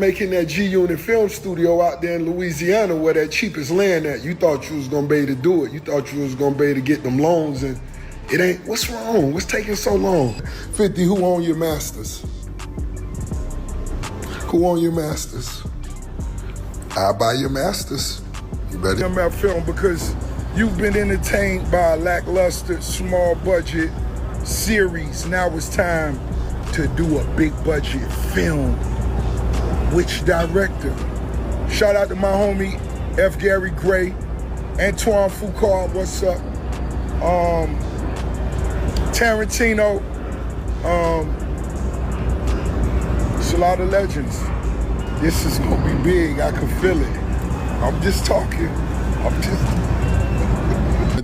Making that G-Unit film studio out there in Louisiana where that cheapest land at. You thought you was gonna be able to do it. You thought you was gonna be able to get them loans, and it ain't. What's wrong? What's taking so long? 50, who own your masters? Who own your masters? I'll buy your masters. You better. I'm at film because you've been entertained by a lackluster, small budget series. Now it's time to do a big budget film. Which director? Shout out to my homie F. Gary Gray, Antoine Foucault, what's up? Tarantino. It's a lot of legends. This is gonna be big, I can feel it. I'm just talking.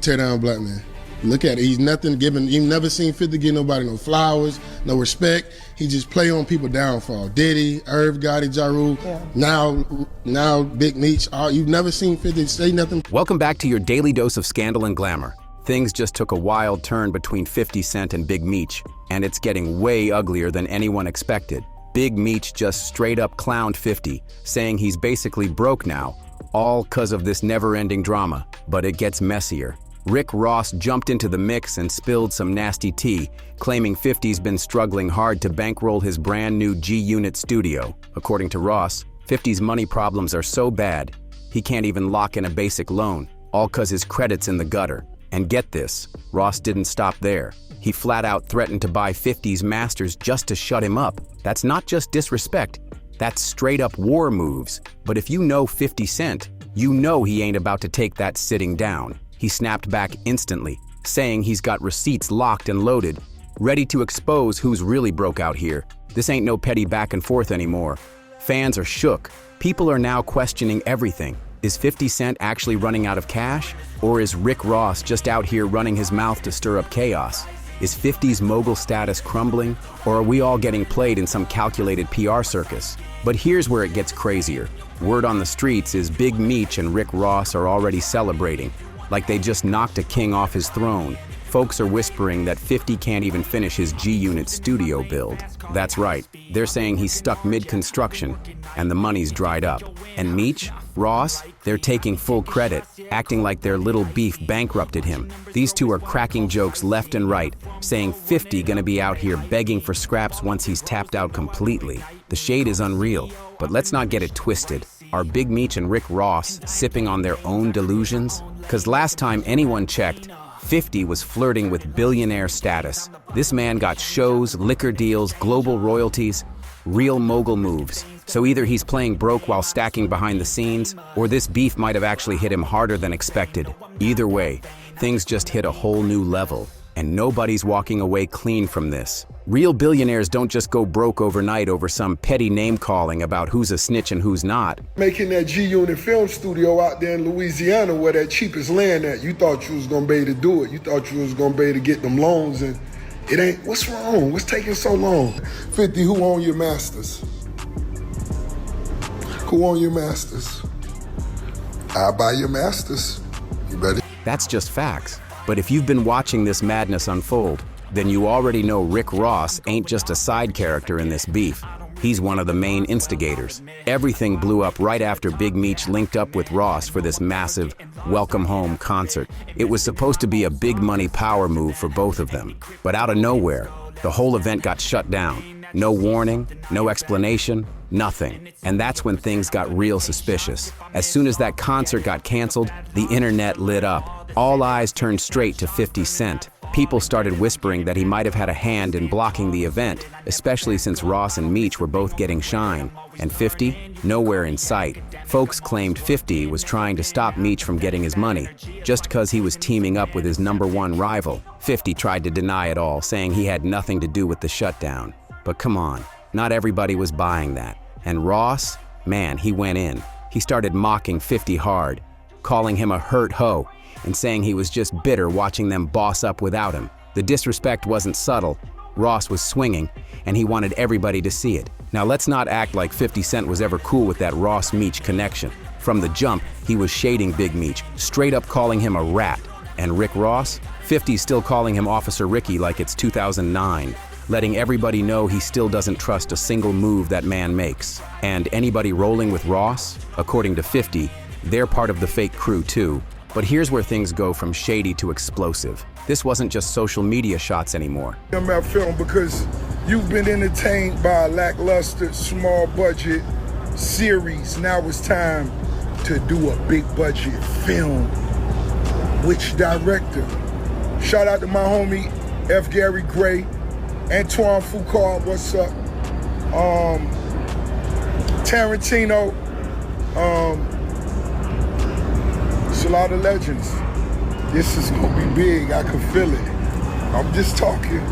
Tear down black man. Look at it, he's nothing given, you've never seen 50 give nobody no flowers, no respect. He just play on people downfall. Diddy, Irv Gotti, Ja Rule, now Big Meech, you've never seen 50 say nothing. Welcome back to your daily dose of scandal and glamour. Things just took a wild turn between 50 Cent and Big Meech, and it's getting way uglier than anyone expected. Big Meech just straight up clowned 50, saying he's basically broke now, all cause of this never-ending drama. But it gets messier. Rick Ross jumped into the mix and spilled some nasty tea, claiming 50's been struggling hard to bankroll his brand new G-Unit studio. According to Ross, 50's money problems are so bad, he can't even lock in a basic loan, all cause his credit's in the gutter. And get this, Ross didn't stop there. He flat out threatened to buy 50's masters just to shut him up. That's not just disrespect, that's straight up war moves. But if you know 50 Cent, you know he ain't about to take that sitting down. He snapped back instantly, saying he's got receipts locked and loaded, ready to expose who's really broke out here. This ain't no petty back and forth anymore. Fans are shook. People are now questioning everything. Is 50 Cent actually running out of cash? Or is Rick Ross just out here running his mouth to stir up chaos? Is 50's mogul status crumbling? Or are we all getting played in some calculated PR circus? But here's where it gets crazier. Word on the streets is Big Meech and Rick Ross are already celebrating, like they just knocked a king off his throne. Folks are whispering that 50 can't even finish his G-Unit studio build. That's right, they're saying he's stuck mid-construction and the money's dried up. And Meech, Ross, they're taking full credit, acting like their little beef bankrupted him. These two are cracking jokes left and right, saying 50 gonna be out here begging for scraps once he's tapped out completely. The shade is unreal, but let's not get it twisted. Are Big Meech and Rick Ross sipping on their own delusions? Because last time anyone checked, 50 was flirting with billionaire status. This man got shows, liquor deals, global royalties, real mogul moves. So either he's playing broke while stacking behind the scenes, or this beef might have actually hit him harder than expected. Either way, things just hit a whole new level, and nobody's walking away clean from this. Real billionaires don't just go broke overnight over some petty name-calling about who's a snitch and who's not. Making that G-Unit film studio out there in Louisiana where that cheapest land at. You thought you was gonna be able to do it. You thought you was gonna be able to get them loans, and it ain't. What's wrong? What's taking so long? 50, who own your masters? Who own your masters? I'll buy your masters. You better. That's just facts. But if you've been watching this madness unfold, then you already know Rick Ross ain't just a side character in this beef. He's one of the main instigators. Everything blew up right after Big Meech linked up with Ross for this massive welcome home concert. It was supposed to be a big money power move for both of them. But out of nowhere, the whole event got shut down. No warning, no explanation, nothing. And that's when things got real suspicious. As soon as that concert got canceled, the internet lit up. All eyes turned straight to 50 Cent. People started whispering that he might have had a hand in blocking the event, especially since Ross and Meech were both getting shine. And 50? Nowhere in sight. Folks claimed 50 was trying to stop Meech from getting his money, just because he was teaming up with his #1 rival. 50 tried to deny it all, saying he had nothing to do with the shutdown. But come on, not everybody was buying that. And Ross, man, he went in. He started mocking 50 hard, calling him a hurt hoe, and saying he was just bitter watching them boss up without him. The disrespect wasn't subtle. Ross was swinging, and he wanted everybody to see it. Now let's not act like 50 Cent was ever cool with that Ross-Meech connection. From the jump, he was shading Big Meech, straight up calling him a rat. And Rick Ross? 50's still calling him Officer Ricky like it's 2009. letting everybody know he still doesn't trust a single move that man makes. And anybody rolling with Ross? According to 50, they're part of the fake crew too. But here's where things go from shady to explosive. This wasn't just social media shots anymore. I'm at film because you've been entertained by a lackluster, small budget series. Now it's time to do a big budget film. Which director? Shout out to my homie F. Gary Gray, Antoine Foucault, what's up? Tarantino. It's a lot of legends. This is gonna be big, I can feel it. I'm just talking.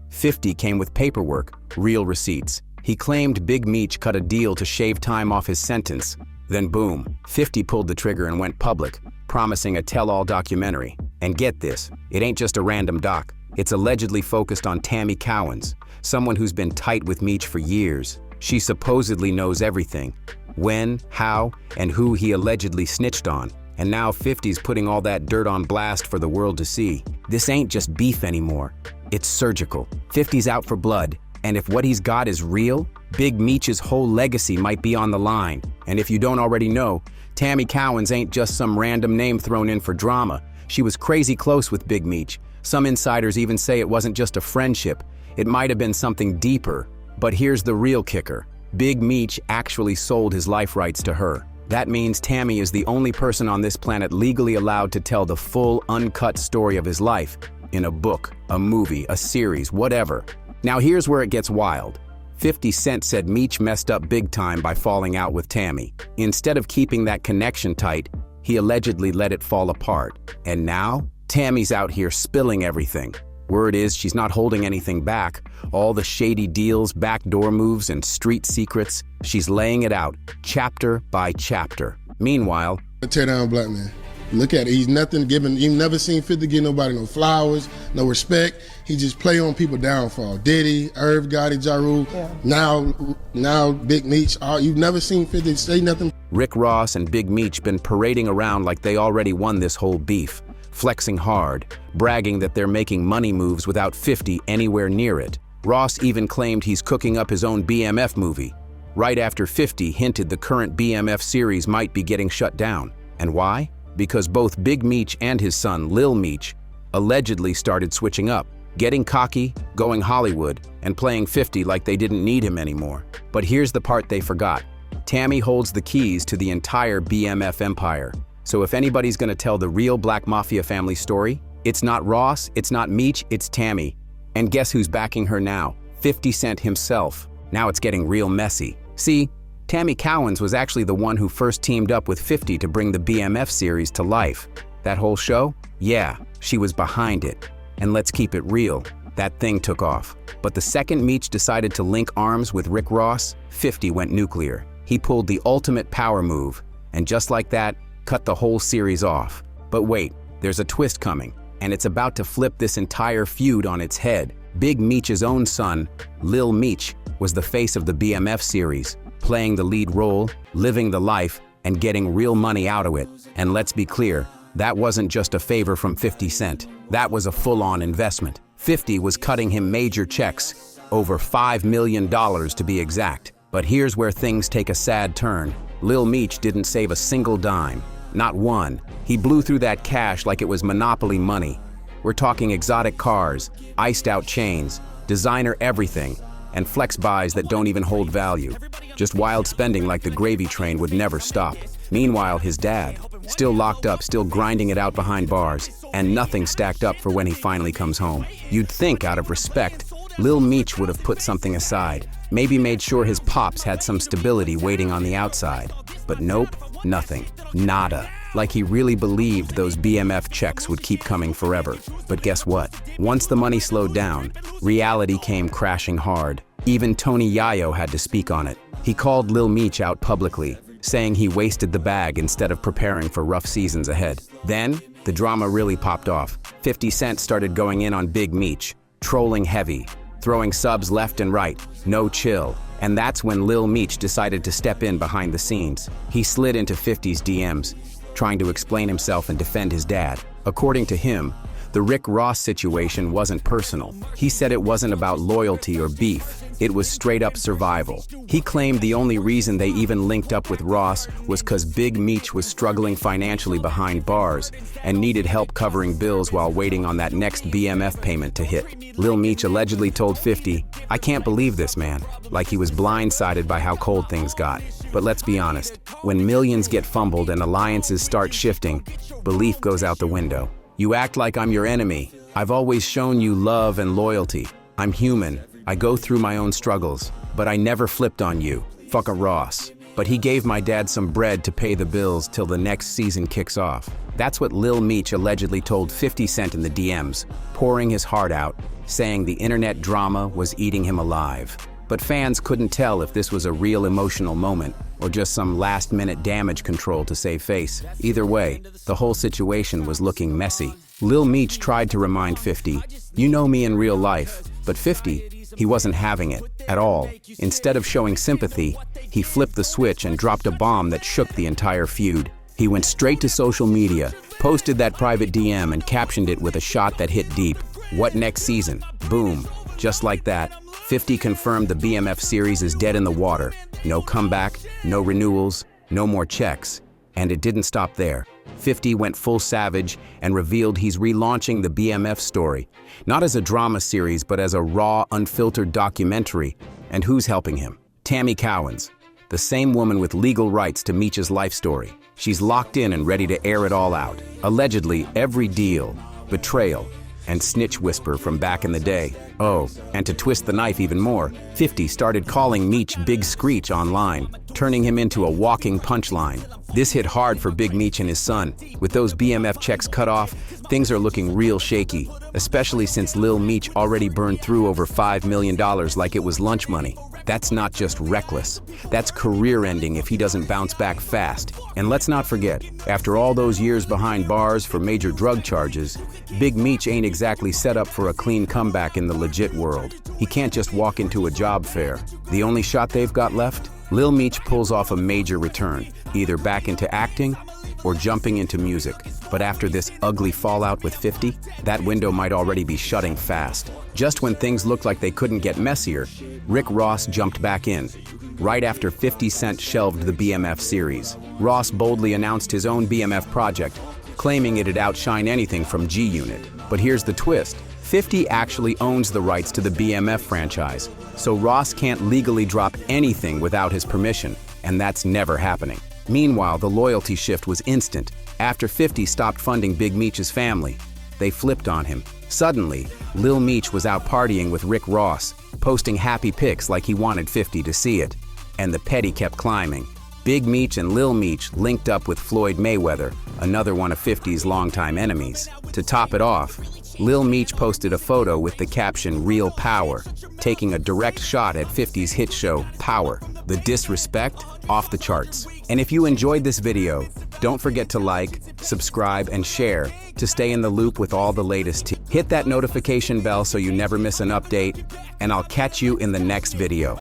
50 came with paperwork, real receipts. He claimed Big Meech cut a deal to shave time off his sentence. Then boom, 50 pulled the trigger and went public, promising a tell-all documentary. And get this, it ain't just a random doc. It's allegedly focused on Tammy Cowens, someone who's been tight with Meech for years. She supposedly knows everything. When, how, and who he allegedly snitched on. And now 50's putting all that dirt on blast for the world to see. This ain't just beef anymore. It's surgical. 50's out for blood. And if what he's got is real, Big Meech's whole legacy might be on the line. And if you don't already know, Tammy Cowens ain't just some random name thrown in for drama. She was crazy close with Big Meech. Some insiders even say it wasn't just a friendship. It might have been something deeper. But here's the real kicker. Big Meech actually sold his life rights to her. That means Tammy is the only person on this planet legally allowed to tell the full, uncut story of his life in a book, a movie, a series, whatever. Now here's where it gets wild. 50 Cent said Meech messed up big time by falling out with Tammy. Instead of keeping that connection tight, he allegedly let it fall apart. And now, Tammy's out here spilling everything. Word is she's not holding anything back. All the shady deals, backdoor moves, and street secrets, she's laying it out, chapter by chapter. Meanwhile, Tear down black man. Look at it. He's nothing given. You've never seen 50 give nobody no flowers, no respect. He just play on people downfall. Diddy, Irv Gotti, Ja Rule. Now Big Meech. You've never seen 50 say nothing. Rick Ross and Big Meech been parading around like they already won this whole beef, flexing hard, bragging that they're making money moves without 50 anywhere near it. Ross even claimed he's cooking up his own BMF movie, right after 50 hinted the current BMF series might be getting shut down. And why? Because both Big Meech and his son, Lil Meech, allegedly started switching up, getting cocky, going Hollywood, and playing 50 like they didn't need him anymore. But here's the part they forgot. Tammy holds the keys to the entire BMF empire. So if anybody's gonna tell the real Black Mafia family story, it's not Ross, it's not Meech, it's Tammy. And guess who's backing her now? 50 Cent himself. Now it's getting real messy. See, Tammy Cowens was actually the one who first teamed up with 50 to bring the BMF series to life. That whole show? Yeah, she was behind it. And let's keep it real, that thing took off. But the second Meech decided to link arms with Rick Ross, 50 went nuclear. He pulled the ultimate power move, and just like that, cut the whole series off. But wait, there's a twist coming, and it's about to flip this entire feud on its head. Big Meech's own son, Lil Meech, was the face of the BMF series, playing the lead role, living the life, and getting real money out of it. And let's be clear, that wasn't just a favor from 50 Cent. That was a full-on investment. 50 was cutting him major checks, over $5 million to be exact. But here's where things take a sad turn. Lil Meech didn't save a single dime. Not one. He blew through that cash like it was Monopoly money. We're talking exotic cars, iced-out chains, designer everything, and flex buys that don't even hold value. Just wild spending like the gravy train would never stop. Meanwhile, his dad, still locked up, still grinding it out behind bars, and nothing stacked up for when he finally comes home. You'd think, out of respect, Lil Meech would have put something aside, maybe made sure his pops had some stability waiting on the outside. But nope, nothing, nada. Like he really believed those BMF checks would keep coming forever. But guess what? Once the money slowed down, reality came crashing hard. Even Tony Yayo had to speak on it. He called Lil Meech out publicly, saying he wasted the bag instead of preparing for rough seasons ahead. Then, the drama really popped off. 50 Cent started going in on Big Meech, trolling heavy, throwing subs left and right, no chill. And that's when Lil Meech decided to step in behind the scenes. He slid into 50's DMs, trying to explain himself and defend his dad. According to him, The Rick Ross situation wasn't personal. He said it wasn't about loyalty or beef. It was straight up survival. He claimed the only reason they even linked up with Ross was because Big Meech was struggling financially behind bars and needed help covering bills while waiting on that next BMF payment to hit. Lil Meech allegedly told 50, "I can't believe this, man," like he was blindsided by how cold things got. But let's be honest, when millions get fumbled and alliances start shifting, belief goes out the window. You act like I'm your enemy. I've always shown you love and loyalty. I'm human. I go through my own struggles, but I never flipped on you. Fuck a Ross. But he gave my dad some bread to pay the bills till the next season kicks off. That's what Lil Meech allegedly told 50 Cent in the DMs, pouring his heart out, saying the internet drama was eating him alive. But fans couldn't tell if this was a real emotional moment or just some last-minute damage control to save face. Either way, the whole situation was looking messy. Lil Meech tried to remind 50, "You know me in real life," but 50, he wasn't having it at all. Instead of showing sympathy, he flipped the switch and dropped a bomb that shook the entire feud. He went straight to social media, posted that private DM and captioned it with a shot that hit deep. "What next season?" Boom. Just like that, 50 confirmed the BMF series is dead in the water. No comeback, no renewals, no more checks. And it didn't stop there. 50 went full savage and revealed he's relaunching the BMF story, not as a drama series, but as a raw, unfiltered documentary. And who's helping him? Tammy Cowens, the same woman with legal rights to Meech's life story. She's locked in and ready to air it all out. Allegedly, every deal, betrayal, and snitch whisper from back in the day. Oh, and to twist the knife even more, 50 started calling Meech Big Screech online, turning him into a walking punchline. This hit hard for Big Meech and his son. With those BMF checks cut off, things are looking real shaky, especially since Lil Meech already burned through over $5 million like it was lunch money. That's not just reckless, that's career-ending if he doesn't bounce back fast. And let's not forget, after all those years behind bars for major drug charges, Big Meech ain't exactly set up for a clean comeback in the legit world. He can't just walk into a job fair. The only shot they've got left? Lil Meech pulls off a major return, either back into acting or jumping into music. But after this ugly fallout with 50, that window might already be shutting fast. Just when things looked like they couldn't get messier, Rick Ross jumped back in. Right after 50 Cent shelved the BMF series, Ross boldly announced his own BMF project, claiming it'd outshine anything from G-Unit. But here's the twist. 50 actually owns the rights to the BMF franchise, so Ross can't legally drop anything without his permission, and that's never happening. Meanwhile, the loyalty shift was instant. After 50 stopped funding Big Meech's family, they flipped on him. Suddenly, Lil Meech was out partying with Rick Ross, posting happy pics like he wanted 50 to see it. And the petty kept climbing. Big Meech and Lil Meech linked up with Floyd Mayweather, another one of 50's longtime enemies. To top it off, Lil Meech posted a photo with the caption "Real Power," taking a direct shot at 50's hit show, Power. The disrespect? Off the charts. And if you enjoyed this video, don't forget to like, subscribe, and share to stay in the loop with all the latest. Hit that notification bell so you never miss an update, and I'll catch you in the next video.